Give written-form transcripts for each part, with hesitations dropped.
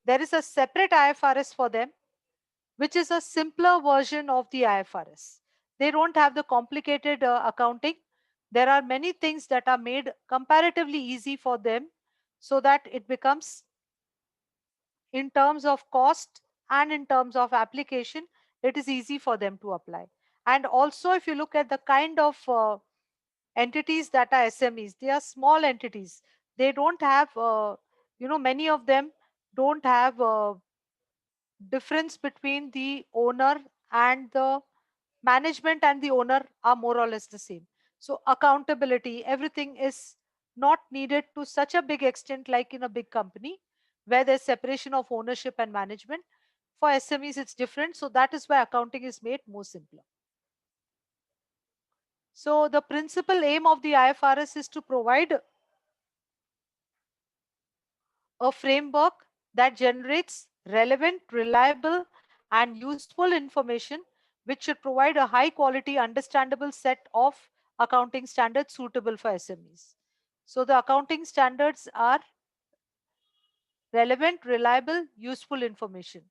There is a separate IFRS for them, which is a simpler version of the IFRS. They don't have the complicated accounting. There are many things that are made comparatively easy for them so that it becomes, in terms of cost and in terms of application, it is easy for them to apply. And also, if you look at the kind of entities that are SMEs, they are small entities. They don't have, many of them don't have difference between the owner and the management, and the owner are more or less the same. So accountability, everything is not needed to such a big extent like in a big company where there's separation of ownership and management. For SMEs it's different, so that is why accounting is made more simpler. So the principal aim of the IFRS is to provide a framework that generates relevant, reliable, and useful information, which should provide a high quality, understandable set of accounting standards suitable for SMEs. So the accounting standards are relevant, reliable, useful information,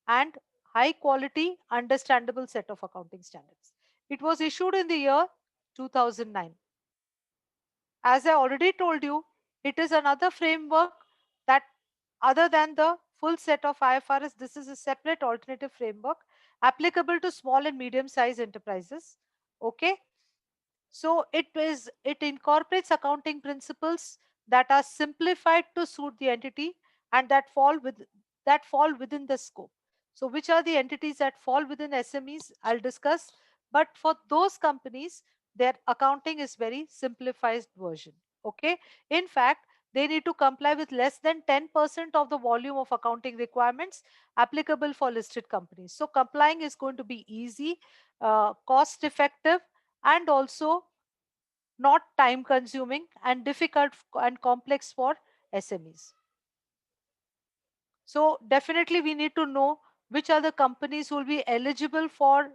and high quality, understandable set of accounting standards. It was issued in the year 2009. As I already told you, it is another framework that, other than the full set of IFRS, this is a separate alternative framework applicable to small and medium sized enterprises. Okay. So it incorporates accounting principles that are simplified to suit the entity and that fall within the scope. So which are the entities that fall within SMEs, I'll discuss. But for those companies, their accounting is very simplified version. Okay. In fact, they need to comply with less than 10% of the volume of accounting requirements applicable for listed companies. So complying is going to be easy, cost effective, and also not time consuming and difficult and complex for SMEs. So definitely we need to know which are the companies who will be eligible for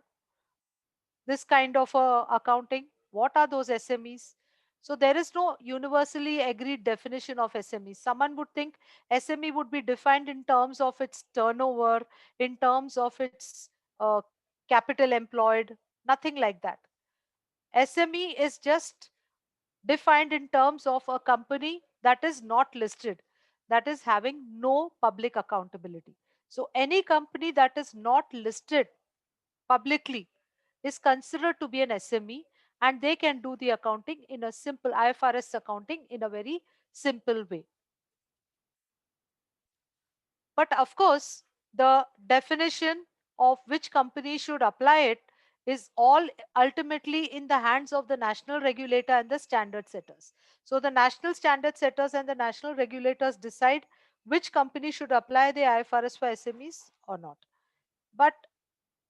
this kind of accounting. What are those SMEs? So there is no universally agreed definition of SME. Someone would think SME would be defined in terms of its turnover, in terms of its capital employed, nothing like that. SME is just defined in terms of a company that is not listed, that is having no public accountability. So any company that is not listed publicly is considered to be an SME, and they can do the accounting in a simple IFRS accounting in a very simple way. But of course, the definition of which company should apply it is all ultimately in the hands of the national regulator and the standard setters. So the national standard setters and the national regulators decide which company should apply the IFRS for SMEs or not. But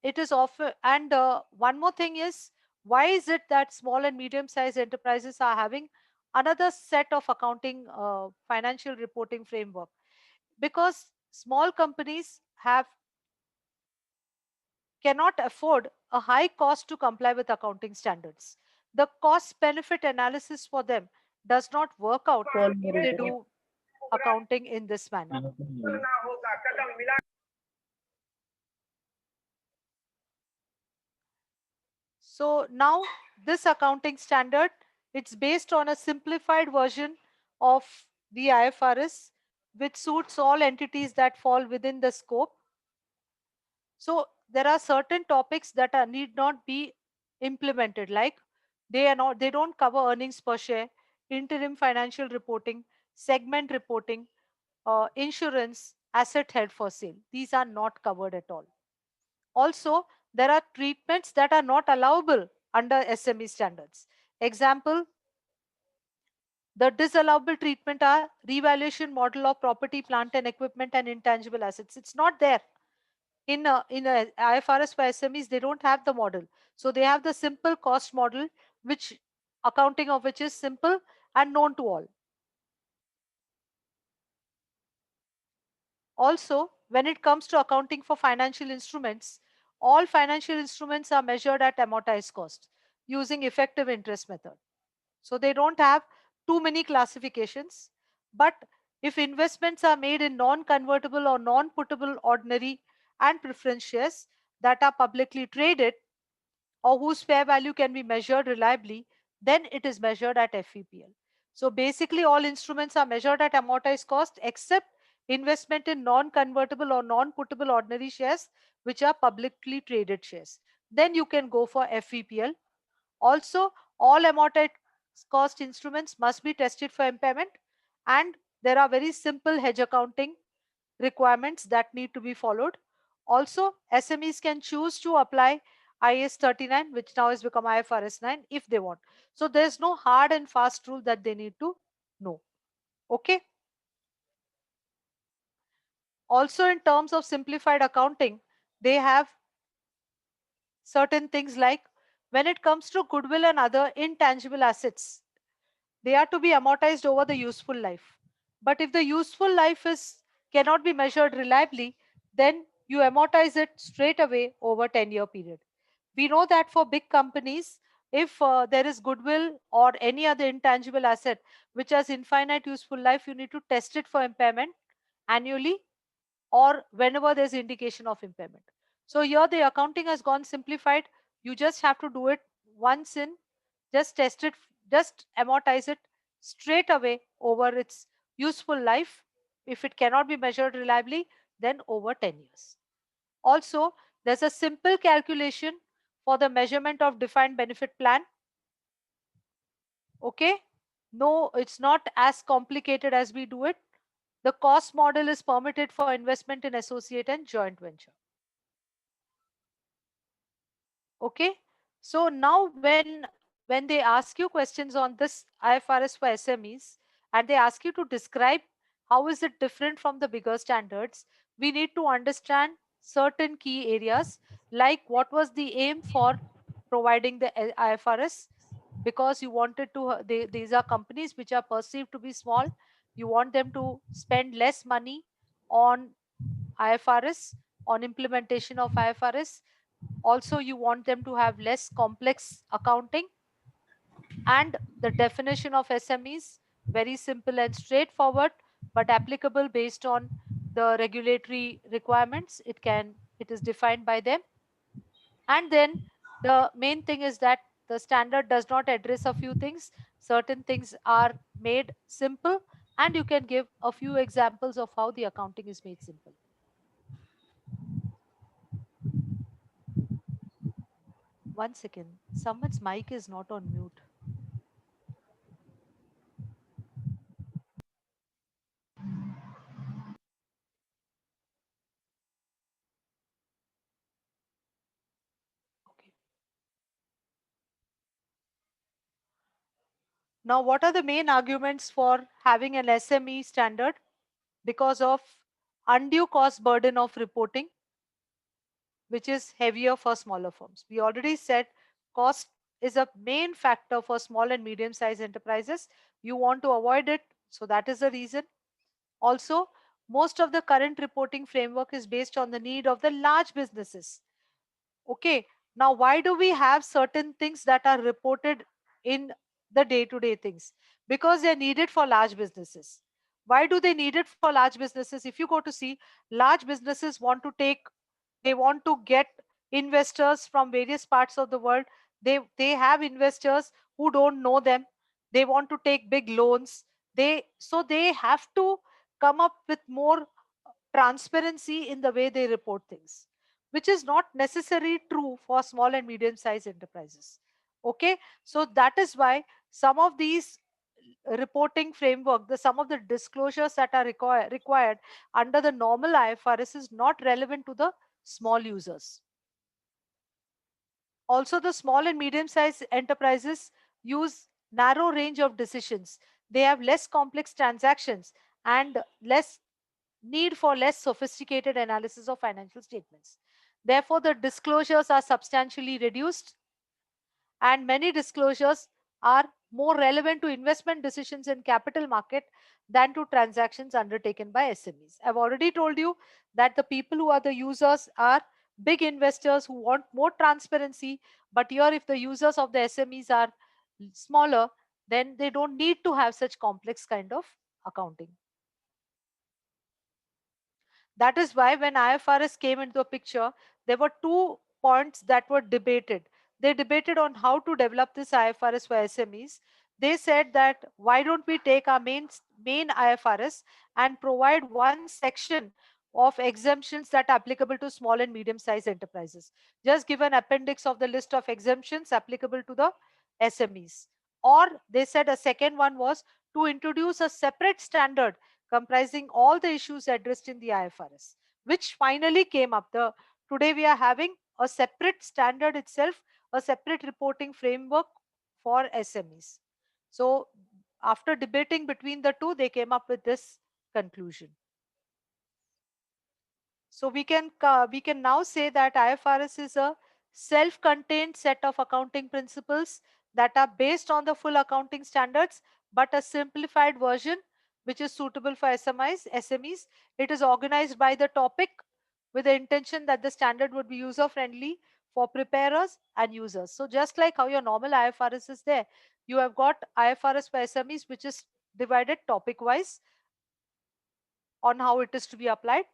it is often, and one more thing is, why is it that small and medium sized enterprises are having another set of accounting financial reporting framework? Because small companies have cannot afford a high cost to comply with accounting standards. The cost benefit analysis for them does not work out if they do accounting in this manner. So now this accounting standard, it's based on a simplified version of the IFRS, which suits all entities that fall within the scope. So there are certain topics that need not be implemented, like they don't cover earnings per share, interim financial reporting, segment reporting, insurance, asset held for sale. These are not covered at all. Also, there are treatments that are not allowable under SME standards. Example, the disallowable treatment are revaluation model of property, plant and equipment and intangible assets. It's not there. In a IFRS for SMEs, they don't have the model. So they have the simple cost model, which accounting of which is simple and known to all. Also, when it comes to accounting for financial instruments, all financial instruments are measured at amortized cost using effective interest method. So they don't have too many classifications, but If investments are made in non-convertible or non-puttable ordinary and preference shares that are publicly traded or whose fair value can be measured reliably, then it is measured at FVPL. So basically, all instruments are measured at amortized cost except investment in non-convertible or non-puttable ordinary shares, which are publicly traded shares. Then you can go for FVPL. Also, all amortized cost instruments must be tested for impairment, and there are very simple hedge accounting requirements that need to be followed. Also, SMEs can choose to apply IAS 39, which now has become IFRS 9, if they want. So there's no hard and fast rule that they need to know. Okay. Also, in terms of simplified accounting, they have certain things like when it comes to goodwill and other intangible assets, they are to be amortized over the useful life. But if the useful life is cannot be measured reliably, then you amortize it straight away over 10-year period. We know that for big companies, if there is goodwill or any other intangible asset which has infinite useful life, you need to test it for impairment annually or whenever there's indication of impairment. So here the accounting has gone simplified. You just have to do it once in, just test it, just amortize it straight away over its useful life. If it cannot be measured reliably, then over 10 years. Also, there's a simple calculation for the measurement of defined benefit plan. Okay. No, it's not as complicated as we do it. The cost model is permitted for investment in associate and joint venture. Okay. So now when they ask you questions on this IFRS for SMEs and they ask you to describe how is it different from the bigger standards, we need to understand certain key areas like what was the aim for providing the IFRS, because you wanted to these are companies which are perceived to be small. You want them to spend less money on IFRS, on implementation of IFRS. Also, you want them to have less complex accounting, and the definition of SMEs very simple and straightforward, but applicable based on the regulatory requirements. It is defined by them. And then the main thing is that the standard does not address a few things. Certain things are made simple, and you can give a few examples of how the accounting is made simple. One second, someone's mic is not on mute. Okay. Now, what are the main arguments for having an SME standard? Because of undue cost burden of reporting, which is heavier for smaller firms. We already said cost is a main factor for small and medium sized enterprises. You want to avoid it, so that is the reason. Also, most of the current reporting framework is based on the need of the large businesses. Okay, now why do we have certain things that are reported in the day to day things? Because they're needed for large businesses. Why do they need it for large businesses? If you go to see, large businesses want to take, they want to get investors from various parts of the world. They have investors who don't know them. They want to take big loans. They have to come up with more transparency in the way they report things, which is not necessarily true for small and medium sized enterprises. Okay, so that is why some of these reporting framework, the some of the disclosures that are required under the normal IFRS is not relevant to the small users. Also, the small and medium sized enterprises use narrow range of decisions. They have less complex transactions and less need for less sophisticated analysis of financial statements. Therefore, the disclosures are substantially reduced, and many disclosures are more relevant to investment decisions in capital market than to transactions undertaken by SMEs. I've already told you that the people who are the users are big investors who want more transparency, but here if the users of the SMEs are smaller, then they don't need to have such complex kind of accounting. That is why when IFRS came into the picture, there were two points that were debated. They debated on how to develop this IFRS for SMEs. They said that why don't we take our main IFRS and provide one section of exemptions that are applicable to small and medium sized enterprises. Just give an appendix of the list of exemptions applicable to the SMEs. Or they said a second one was to introduce a separate standard comprising all the issues addressed in the IFRS, which finally came up. Today we are having a separate standard itself, a separate reporting framework for SMEs. So after debating between the two, they came up with this conclusion. So we can now say that IFRS is a self-contained set of accounting principles that are based on the full accounting standards, but a simplified version which is suitable for SMEs. It is organized by the topic with the intention that the standard would be user-friendly for preparers and users. So just like how your normal IFRS is there, you have got IFRS for SMEs, which is divided topic-wise on how it is to be applied.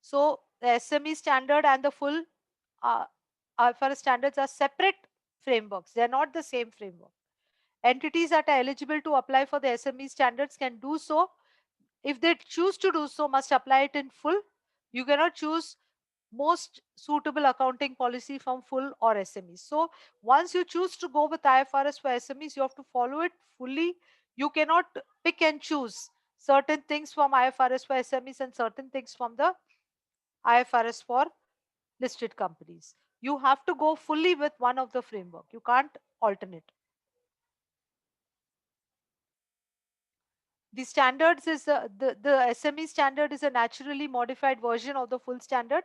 So the SME standard and the full uh, IFRS standards are separate frameworks. They are not the same framework. Entities that are eligible to apply for the SME standards can do so. If they choose to do so, must apply it in full. You cannot choose most suitable accounting policy from full or SMEs. So once you choose to go with IFRS for SMEs, you have to follow it fully. You cannot pick and choose certain things from IFRS for SMEs and certain things from the IFRS for listed companies. You have to go fully with one of the framework. You can't alternate. The standards is the SME standard is a naturally modified version of the full standard.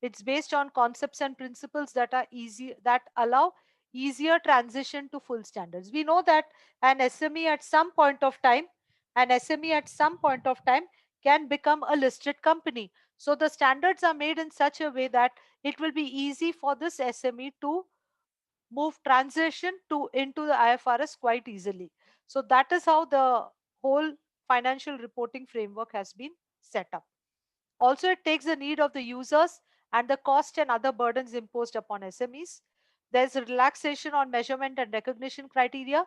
It's based on concepts and principles that are easy that allow easier transition to full standards. We know that an SME at some point of time, an SME at some point of time can become a listed company. So the standards are made in such a way that it will be easy for this SME to move transition to into the IFRS quite easily. So that is how the whole financial reporting framework has been set up. Also, it takes the need of the users and the cost and other burdens imposed upon SMEs. There's a relaxation on measurement and recognition criteria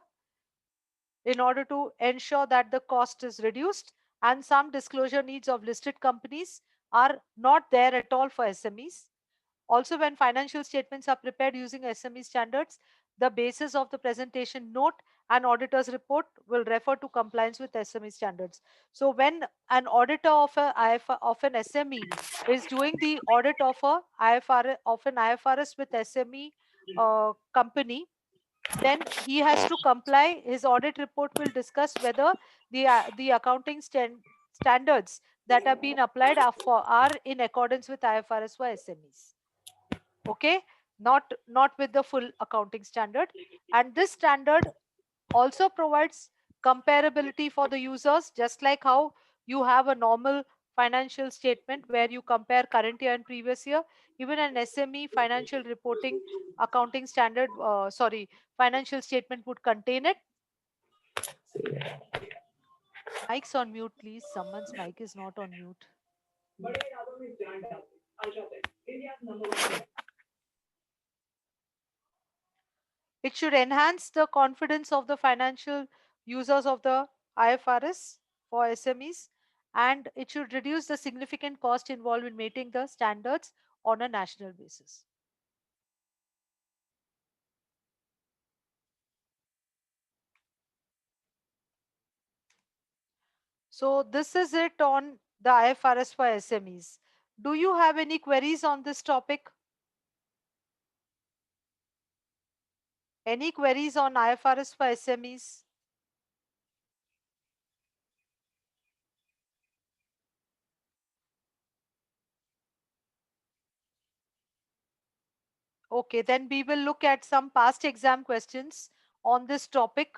in order to ensure that the cost is reduced, and some disclosure needs of listed companies are not there at all for SMEs. Also, when financial statements are prepared using SME standards, the basis of the presentation note and auditor's report will refer to compliance with SME standards. So, when an auditor of of an SME is doing the audit of an IFRS with SME company, then he has to comply. His audit report will discuss whether the accounting standards that are being applied are in accordance with IFRS for SMEs. Okay, not with the full accounting standard. And this standard also provides comparability for the users, just like how you have a normal financial statement where you compare current year and previous year. Even an SME financial reporting accounting standard, financial statement would contain it. Mic's on mute, please. Someone's mic is not on mute. It should enhance the confidence of the financial users of the IFRS for SMEs, and it should reduce the significant cost involved in meeting the standards on a national basis. So this is it on the IFRS for SMEs. Do you have any queries on this topic? Any queries on IFRS for SMEs? Okay, then we will look at some past exam questions on this topic.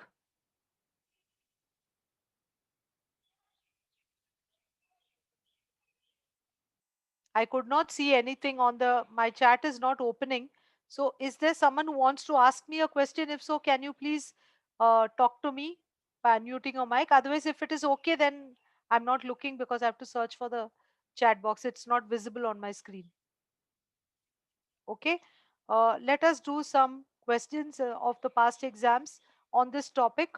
I could not see anything on my chat is not opening. So is there someone who wants to ask me a question? If so, can you please talk to me by unmuting your mic? Otherwise, if it is okay, then I'm not looking because I have to search for the chat box. It's not visible on my screen. Okay. Let us do some questions of the past exams on this topic.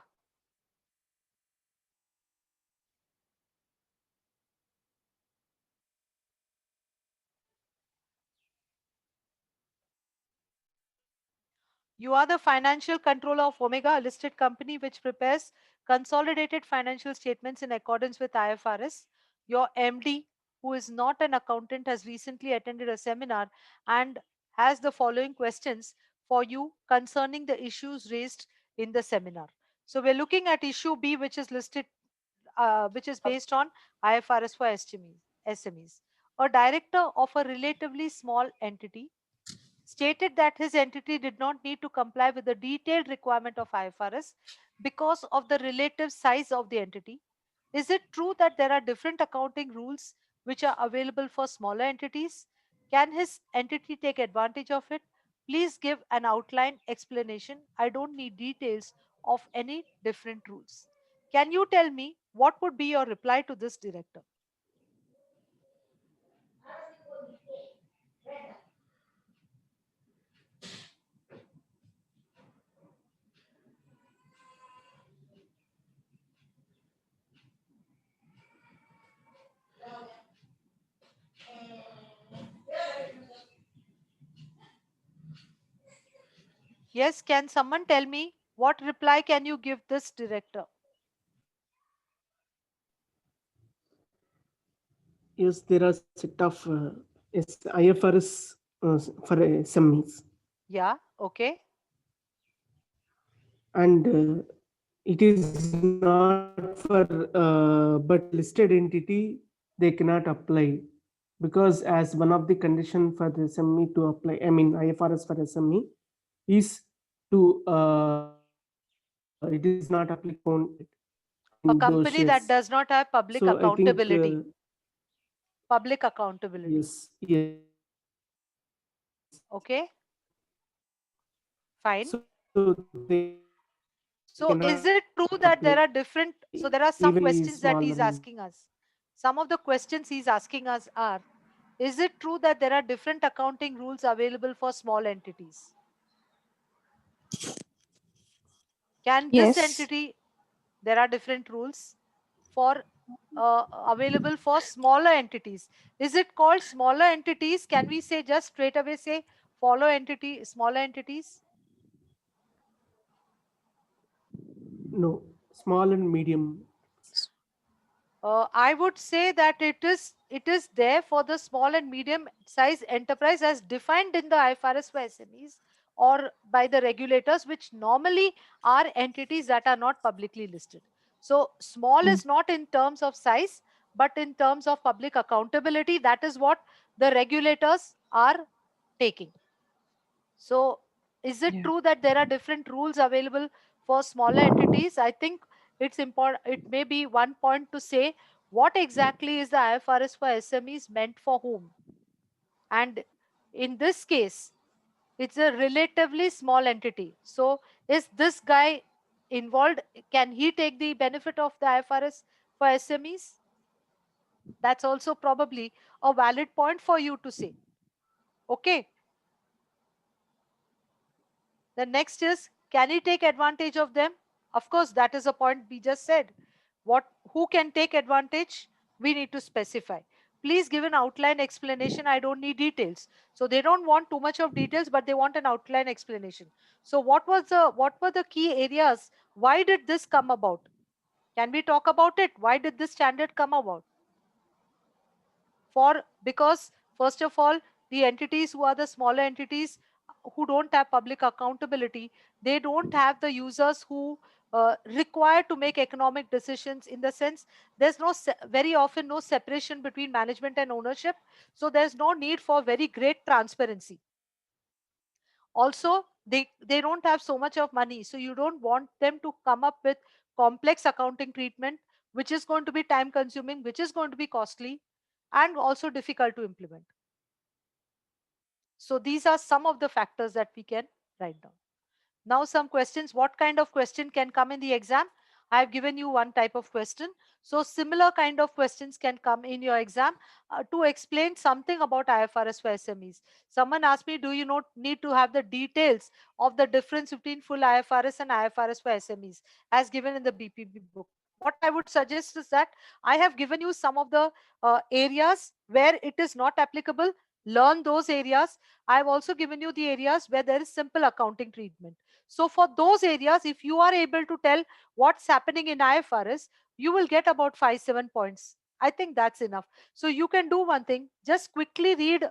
You are the financial controller of Omega, a listed company which prepares consolidated financial statements in accordance with IFRS. Your MD, who is not an accountant, has recently attended a seminar and has the following questions for you concerning the issues raised in the seminar. So we're looking at issue B, which is listed, which is based on IFRS for SMEs. A director of a relatively small entity stated that his entity did not need to comply with the detailed requirement of IFRS because of the relative size of the entity. Is it true that there are different accounting rules which are available for smaller entities? Can his entity take advantage of it? Please give an outline explanation. I don't need details of any different rules. Can you tell me what would be your reply to this director? Yes, can someone tell me what reply can you give this director? Yes, there are set of IFRS for SMEs, Yeah, okay. and it is not for but listed entity they cannot apply, because as one of the condition for the SME to apply, I mean IFRS for SME, is to it is not applicable in A those company shares. that does not have So public I think accountability. Public accountability. yes. Okay, So fine. they cannot apply So is it true even that a there are different? small So there are amount. some questions that he's asking us. Some of the questions he's asking us are: is it true that there are different accounting rules available for small entities? Can this Yes. entity, there are different rules for available for smaller entities? Is it called smaller entities? Can we say just straight away say follow entity, smaller entities? No, small and medium. I would say that it is there for the small and medium size enterprise as defined in the IFRS for SMEs or by the regulators, which normally are entities that are not publicly listed. So small Mm. is not in terms of size, but in terms of public accountability. That is what the regulators are taking. So, is it Yeah. true that there are different rules available for smaller entities? I think it's important. It may be one point to say what exactly is the IFRS for SMEs meant for whom. And in this case, it's a relatively small entity. So, is this guy involved? Can he take the benefit of the IFRS for SMEs? That's also probably a valid point for you to say. Okay. The next is, can he take advantage of them? Of course, that is a point we just said. Who can take advantage? We need to specify. Please give an outline explanation. I don't need details. So they don't want too much of details, but they want an outline explanation. So what were the key areas? Why did this come about? Can we talk about it? Why did this standard come about? For because first of all, the entities who are the smaller entities who don't have public accountability, they don't have the users who require to make economic decisions, in the sense there's very often no separation between management and ownership, so there's no need for very great transparency. Also, they don't have so much of money, so you don't want them to come up with complex accounting treatment, which is going to be time consuming, which is going to be costly, and also difficult to implement. So these are some of the factors that we can write down. Now some questions. What kind of question can come in the exam? I have given you one type of question. So similar kind of questions can come in your exam to explain something about IFRS for SMEs. Someone asked me, do you not need to have the details of the difference between full IFRS and IFRS for SMEs as given in the BPB book? What I would suggest is that I have given you some of the areas where it is not applicable. Learn those areas. I have also given you the areas where there is simple accounting treatment. So for those areas, if you are able to tell what's happening in IFRS, you will get about 5-7 points. I think that's enough. So you can do one thing, just quickly read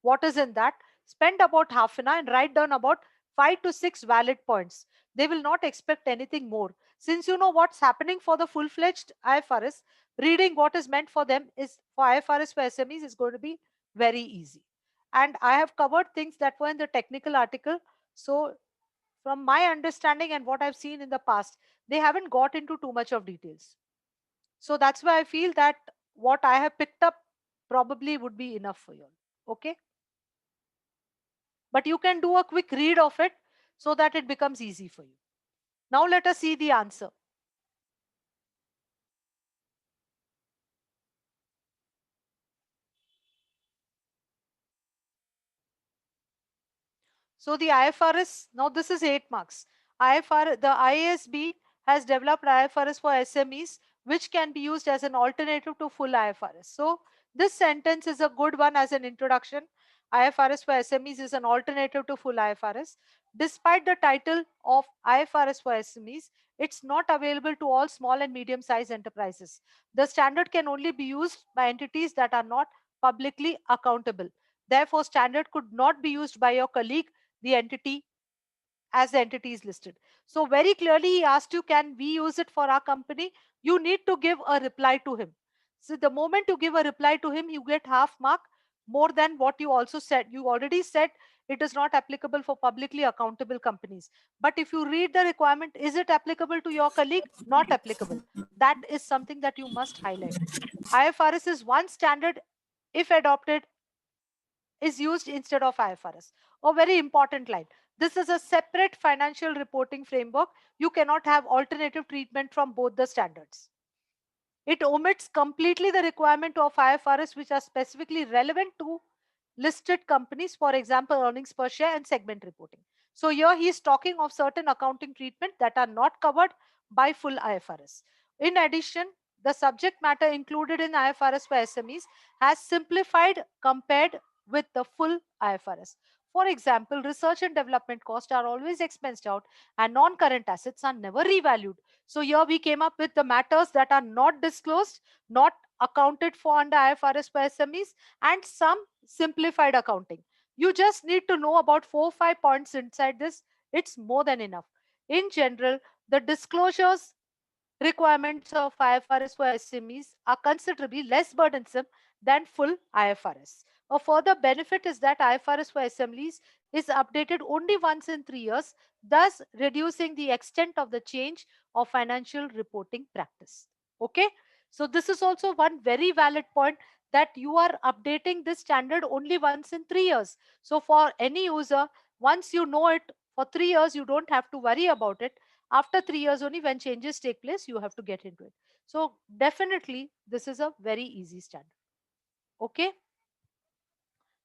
what is in that, spend about half an hour and write down about 5 to 6 valid points. They will not expect anything more. Since you know what's happening for the full-fledged IFRS, reading what is meant for them is for IFRS for SMEs is going to be very easy. And I have covered things that were in the technical article. So from my understanding and what I've seen in the past, they haven't got into too much of details. So that's why I feel that what I have picked up probably would be enough for you. Okay. But you can do a quick read of it so that it becomes easy for you. Now let us see the answer. So the IFRS, now this is 8 marks. IFRS, the IASB has developed IFRS for SMEs, which can be used as an alternative to full IFRS. So this sentence is a good one as an introduction. IFRS for SMEs is an alternative to full IFRS. Despite the title of IFRS for SMEs, it's not available to all small and medium sized enterprises. The standard can only be used by entities that are not publicly accountable. Therefore, standard could not be used by your colleague, the entity, as the entity is listed. So very clearly he asked you, can we use it for our company? You need to give a reply to him. So the moment you give a reply to him, you get half mark more than what you also said. You already said it is not applicable for publicly accountable companies. But if you read the requirement, is it applicable to your colleague? Not applicable. That is something that you must highlight. IFRS is one standard, if adopted, is used instead of IFRS. A very important line. This is a separate financial reporting framework. You cannot have alternative treatment from both the standards. It omits completely the requirement of IFRS which are specifically relevant to listed companies, for example, earnings per share and segment reporting. So here he is talking of certain accounting treatment that are not covered by full IFRS. In addition, the subject matter included in IFRS for SMEs has simplified compared with the full IFRS. For example, research and development costs are always expensed out and non-current assets are never revalued. So here we came up with the matters that are not disclosed, not accounted for under IFRS for SMEs, and some simplified accounting. You just need to know about 4 or 5 points inside this. It's more than enough. In general, the disclosures requirements of IFRS for SMEs are considerably less burdensome than full IFRS. A further benefit is that IFRS for SMEs is updated only once in 3 years, thus reducing the extent of the change of financial reporting practice. Okay, so this is also one very valid point, that you are updating this standard only once in 3 years. So for any user, once you know it for 3 years, you don't have to worry about it. After 3 years only, when changes take place, you have to get into it. So definitely this is a very easy standard. Okay,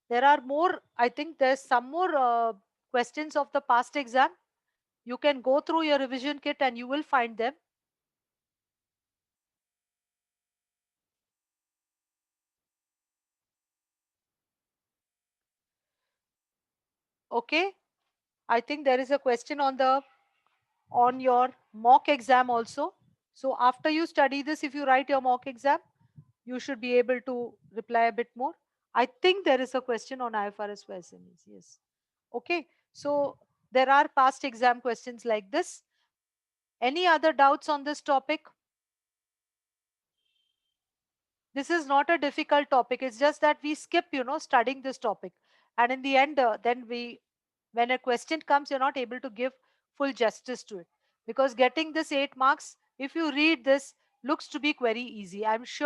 there are more. I think there's some more questions of the past exam. You can go through your revision kit and you will find them. Okay, I think there is a question on your mock exam also. So after you study this, if you write your mock exam, you should be able to reply a bit more. I think there is a question on IFRS for SMEs. Yes. Okay. So there are past exam questions like this. Any other doubts on this topic? This is not a difficult topic. It's just that we skip, studying this topic. And in the end, then when a question comes, you're not able to give full justice to it. Because getting this 8 marks, if you read this, looks to be very easy. I'm sure